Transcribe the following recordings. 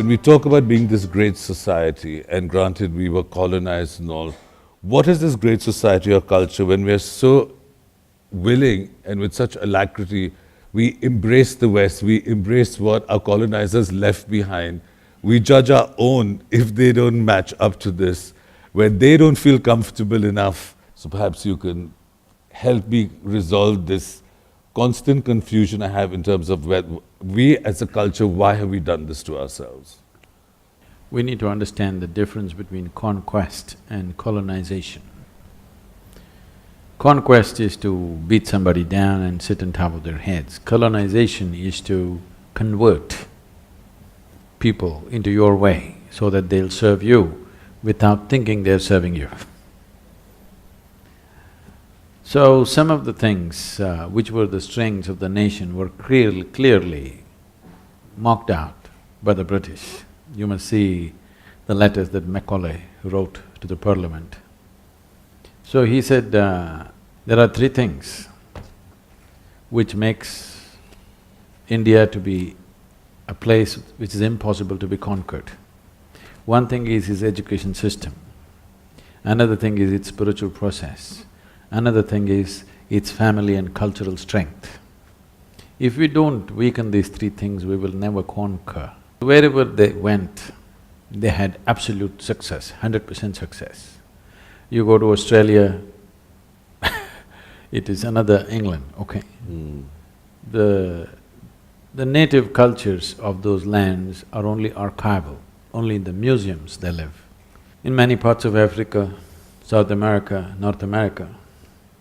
we talk about being this great society, and granted we were colonized and all, what is this great society or culture when we are so willing and with such alacrity, we embrace the West, we embrace what our colonizers left behind. We judge our own if they don't match up to this, when they don't feel comfortable enough. So perhaps you can help me resolve this constant confusion I have in terms of where we as a culture, why have we done this to ourselves? We need to understand the difference between conquest and colonization. Conquest is to beat somebody down and sit on top of their heads. Colonization is to convert people into your way so that they'll serve you without thinking they're serving you. So some of the things which were the strengths of the nation were clearly mocked out by the British. You must see the letters that Macaulay wrote to the Parliament. So he said, there are three things which makes India to be a place which is impossible to be conquered. One thing is his education system, another thing is its spiritual process, another thing is its family and cultural strength. If we don't weaken these three things, we will never conquer. Wherever they went, they had absolute success, 100% success. You go to Australia, it is another England, okay? The native cultures of those lands are only archival, only in the museums they live. In many parts of Africa, South America, North America,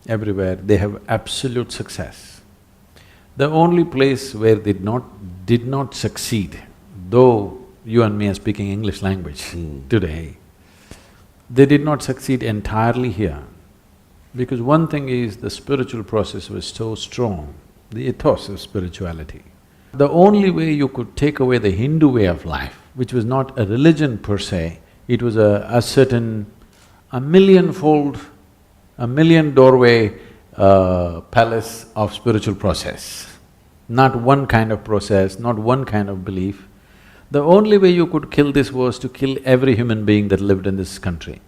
everywhere, they have absolute success. The only place where they did not succeed, though you and me are speaking English language today, they did not succeed entirely here. Because one thing is the spiritual process was so strong, the ethos of spirituality. The only way you could take away the Hindu way of life, which was not a religion per se, it was a certain, a million doorway palace of spiritual process. Not one kind of process, not one kind of belief. The only way you could kill this was to kill every human being that lived in this country.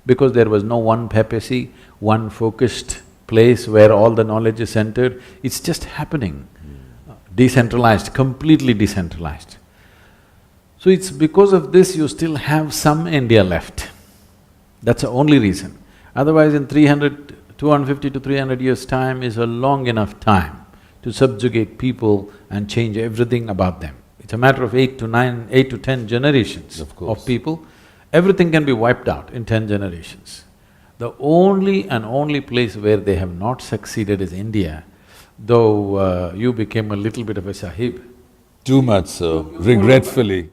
Because there was no one papacy, one focused place where all the knowledge is centered, it's just happening. Decentralized, completely decentralized. So it's because of this you still have some India left. That's the only reason. Otherwise in 250 to 300 years' time is a long enough time to subjugate people and change everything about them. It's a matter of 8 to 10 generations of people. Everything can be wiped out in 10 generations. The only place where they have not succeeded is India, though you became a little bit of a sahib. Too much so, regretfully.